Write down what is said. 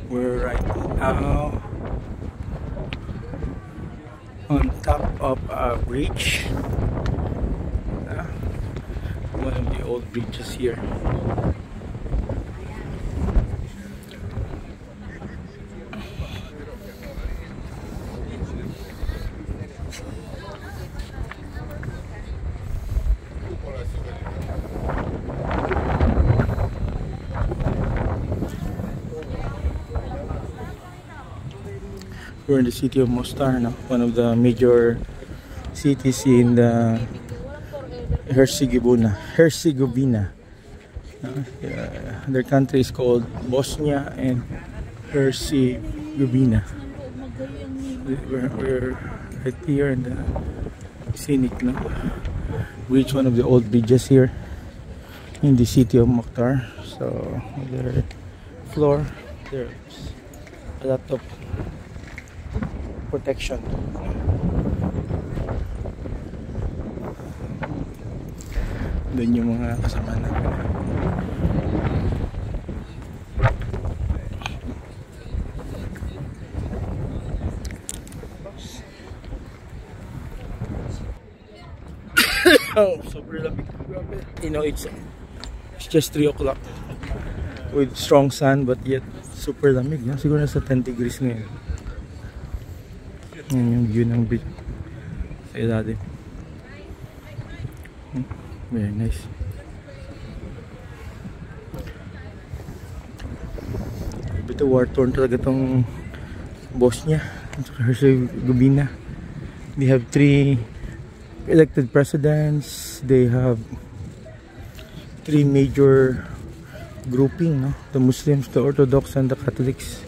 We're right now on top of a bridge. One of the old bridges here. We're in the city of Mostar now, one of the major cities in the Herzegovina. Their country is called Bosnia and Herzegovina. We're right here in the scenic bridge, one of the old bridges here in the city of Mostar. So their floor, there's a lot of protection. Doon yung mga kasama namin. Oh, super lamig. You know, it's just 3 o'clock with strong sun, but yet super lamig. Siguro nasa 10 degrees ngayon. Yan yung view ng bridge sa ilalim. Very nice. Ito war-torn talaga tong Bosnia at Herzegovina. They have 3 elected presidents. They have 3 major grouping, no? The Muslims, the Orthodox, and the Catholics.